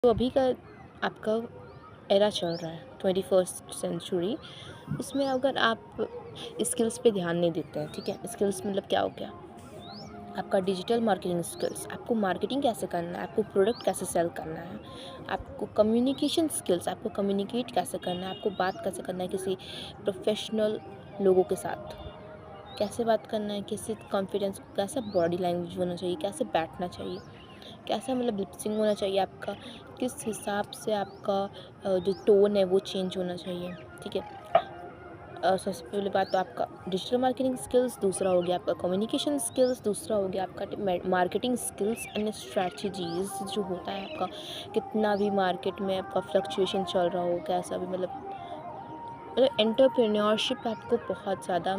तो अभी का आपका एरा चल रहा है 21st सेंचुरी। इसमें अगर आप स्किल्स पे ध्यान नहीं देते हैं, ठीक है, स्किल्स मतलब क्या हो गया, आपका डिजिटल मार्केटिंग स्किल्स, आपको मार्केटिंग कैसे करना है, आपको प्रोडक्ट कैसे सेल करना है, आपको कम्युनिकेशन स्किल्स, आपको कम्युनिकेट कैसे करना है, आपको बात कैसे करना है किसी प्रोफेशनल लोगों के साथ, कैसे बात करना है, कैसे कॉन्फिडेंस, कैसा बॉडी लैंग्वेज होना चाहिए, कैसे बैठना चाहिए, कैसा मतलब लिपसिंग होना चाहिए आपका, किस हिसाब से आपका जो टोन है वो चेंज होना चाहिए, ठीक है। सबसे पहली बात तो आपका डिजिटल मार्केटिंग स्किल्स, दूसरा हो गया आपका कम्युनिकेशन स्किल्स, दूसरा हो गया आपका मार्केटिंग स्किल्स एंड स्ट्रैटेजीज जो होता है आपका, कितना भी मार्केट में आपका फ्लक्चुएशन चल रहा हो, कैसा भी मतलब एंटरप्रेन्योरशिप आपको बहुत ज़्यादा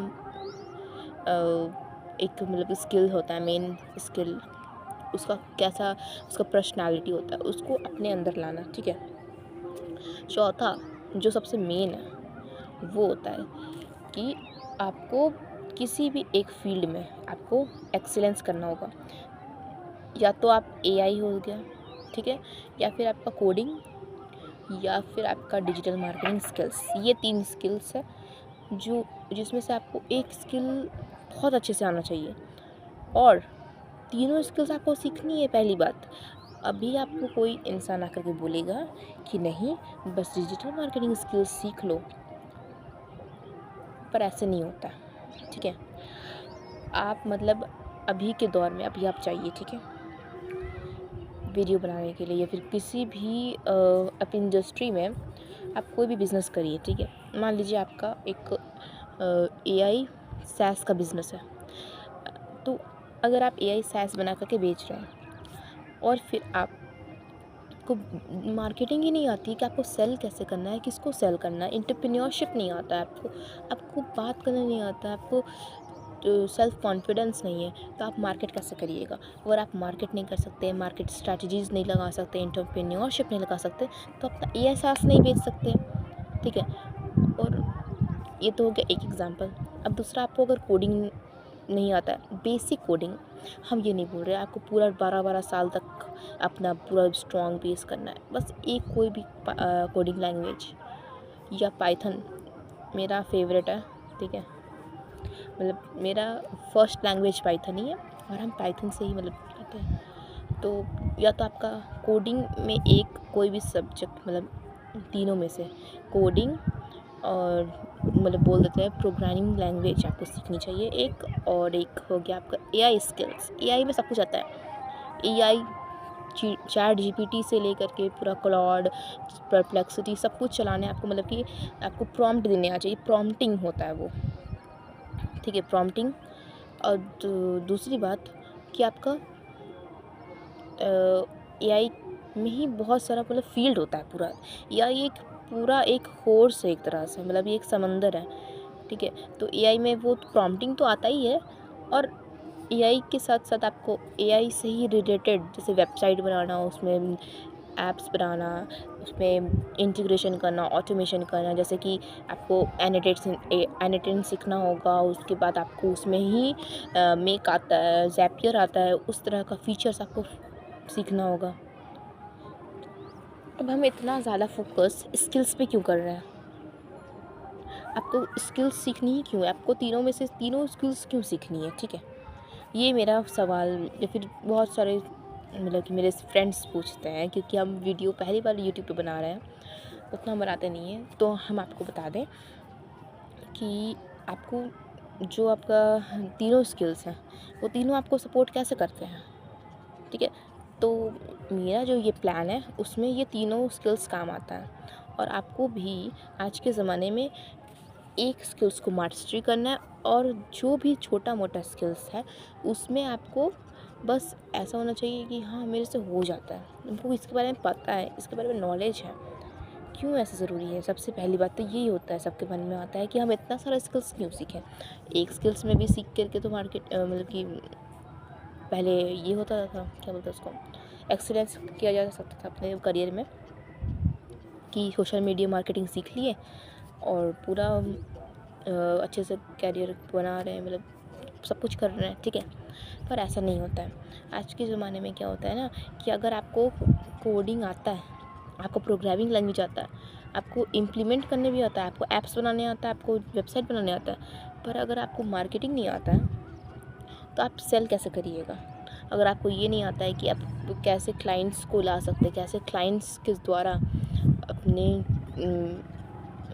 एक मतलब स्किल होता है, मेन स्किल उसका कैसा, उसका पर्सनालिटी होता है, उसको अपने अंदर लाना, ठीक है। चौथा जो सबसे मेन है वो होता है कि आपको किसी भी एक फील्ड में आपको एक्सीलेंस करना होगा। या तो आप एआई हो गया, ठीक है, या फिर आपका कोडिंग, या फिर आपका डिजिटल मार्केटिंग स्किल्स। ये 3 स्किल्स है जो जिसमें से आपको एक स्किल बहुत अच्छे से आना चाहिए, और तीनों स्किल्स आपको सीखनी है। पहली बात, अभी आपको कोई इंसान आकर के बोलेगा कि नहीं बस डिजिटल मार्केटिंग स्किल्स सीख लो, पर ऐसे नहीं होता, ठीक है। आप मतलब अभी के दौर में अभी आप चाहिए, ठीक है, वीडियो बनाने के लिए या फिर किसी भी अपनी इंडस्ट्री में आप कोई भी बिज़नेस करिए, ठीक है। मान लीजिए आपका एक एआई सैस का बिज़नेस है, तो अगर आप एआई सैस बना करके बेच रहे हैं और फिर आपको मार्केटिंग ही नहीं आती कि आपको सेल कैसे करना है, किसको सेल करना है, एंटरप्रेन्योरशिप नहीं आता है आपको बात करना नहीं आता है, आपको सेल्फ कॉन्फिडेंस नहीं है, तो आप मार्केट कैसे करिएगा। अगर आप मार्केट नहीं कर सकते, मार्केट स्ट्रैटेजीज़ नहीं लगा सकते, एंटरप्रेन्योरशिप नहीं लगा सकते, तो अपना एआई सैस नहीं बेच सकते, ठीक है। और ये तो हो गया एक एग्जांपल। अब दूसरा, आपको अगर कोडिंग नहीं आता है, बेसिक कोडिंग, हम ये नहीं बोल रहे आपको पूरा 12-12 साल तक अपना पूरा स्ट्रॉन्ग बेस करना है, बस एक कोई भी कोडिंग लैंग्वेज, या पाइथन मेरा फेवरेट है, ठीक है, मतलब मेरा फर्स्ट लैंग्वेज पाइथन ही है और हम पाइथन से ही मतलब करते हैं। तो या तो आपका कोडिंग में एक कोई भी सब्जेक्ट, मतलब तीनों में से कोडिंग और मतलब बोल देते हैं प्रोग्रामिंग लैंग्वेज आपको सीखनी चाहिए एक, और एक हो गया आपका एआई स्किल्स। एआई में सब कुछ आता है, एआई चैट जीपीटी से लेकर के पूरा क्लॉड, परप्लेक्सिटी, सब कुछ चलाने आपको, मतलब कि आपको प्रॉम्प्ट देने आ चाहिए, प्रॉम्प्टिंग होता है वो, ठीक है, प्रॉम्प्टिंग। और दूसरी बात कि आपका एआई में ही बहुत सारा मतलब फील्ड होता है पूरा। एआई एक पूरा एक कोर्स है एक तरह से, मतलब ये एक समंदर है, ठीक है। तो एआई में वो प्रॉम्प्टिंग तो आता ही है, और एआई के साथ साथ आपको एआई से ही रिलेटेड जैसे वेबसाइट बनाना, उसमें ऐप्स बनाना, उसमें इंटीग्रेशन करना, ऑटोमेशन करना, जैसे कि आपको एनिटेशन सीखना होगा, उसके बाद आपको उसमें ही मेक आता है, ज़ैपियर आता है, उस तरह का फीचर्स आपको सीखना होगा। अब हम इतना ज़्यादा फोकस स्किल्स पे क्यों कर रहे हैं? आपको स्किल्स सीखनी ही क्यों है? आपको तीनों में से तीनों स्किल्स क्यों सीखनी है, ठीक है? ये मेरा सवाल, या फिर बहुत सारे मतलब कि मेरे फ्रेंड्स पूछते हैं, क्योंकि हम वीडियो पहली बार यूट्यूब पे बना रहे हैं, उतना बनाते नहीं हैं, तो हम आपको बता दें कि आपको जो आपका तीनों स्किल्स हैं वो तीनों आपको सपोर्ट कैसे करते हैं, ठीक है। तो मेरा जो ये प्लान है उसमें ये तीनों स्किल्स काम आता है, और आपको भी आज के ज़माने में एक स्किल्स को मास्टरी करना है, और जो भी छोटा मोटा स्किल्स है उसमें आपको बस ऐसा होना चाहिए कि हाँ मेरे से हो जाता है, हमको इसके बारे में पता है, इसके बारे में नॉलेज है। क्यों ऐसा ज़रूरी है? सबसे पहली बात तो यही होता है, सबके मन में आता है कि हम इतना सारा स्किल्स क्यों सीखें। एक स्किल्स में भी सीख करके तो मार्केट मतलब कि पहले ये होता था, क्या बोलते हैं उसको, एक्सीलेंस किया जा सकता था अपने करियर में, कि सोशल मीडिया मार्केटिंग सीख लिए और पूरा अच्छे से करियर बना रहे हैं, मतलब सब कुछ कर रहे हैं, ठीक है। पर ऐसा नहीं होता है। आज के ज़माने में क्या होता है ना, कि अगर आपको कोडिंग आता है आपको प्रोग्रामिंग लैंग्वेज आता है, आपको इम्प्लीमेंट करने भी आता है, आपको ऐप्स बनाने आता है, आपको वेबसाइट बनाने आता है, पर अगर आपको मार्केटिंग नहीं आता है तो आप सेल कैसे करिएगा? अगर आपको ये नहीं आता है कि आप कैसे क्लाइंट्स को ला सकते हैं, कैसे क्लाइंट्स के द्वारा अपने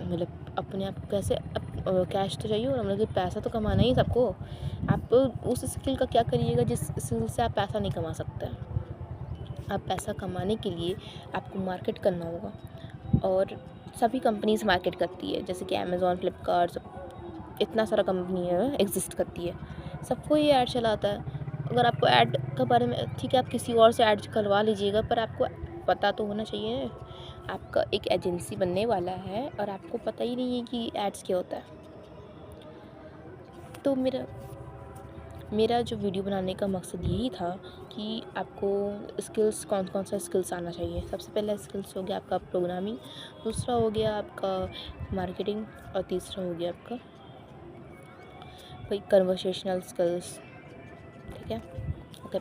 मतलब अपने आप को कैसे कैश तो चाहिए और मतलब पैसा तो कमाना ही सबको। आप उस स्किल का क्या करिएगा जिस स्किल से आप पैसा नहीं कमा सकते हैं। आप पैसा कमाने के लिए आपको मार्केट करना होगा, और सभी कंपनीज मार्केट करती है, जैसे कि अमेज़ॉन, फ्लिपकार्ट, इतना सारा कंपनी है एग्जिस्ट करती है, सबको ये ऐड चलाता है। अगर आपको ऐड के बारे में, ठीक है आप किसी और से ऐड करवा लीजिएगा, पर आपको पता तो होना चाहिए। आपका एक एजेंसी बनने वाला है और आपको पता ही नहीं है कि एड्स क्या होता है। तो मेरा जो वीडियो बनाने का मकसद यही था कि आपको स्किल्स, कौन कौन सा स्किल्स आना चाहिए। सबसे पहला स्किल्स हो गया आपका प्रोग्रामिंग, दूसरा हो गया आपका मार्केटिंग, और तीसरा हो गया आपका कोई कन्वर्सेशनल स्किल्स। ठीक है, ओके।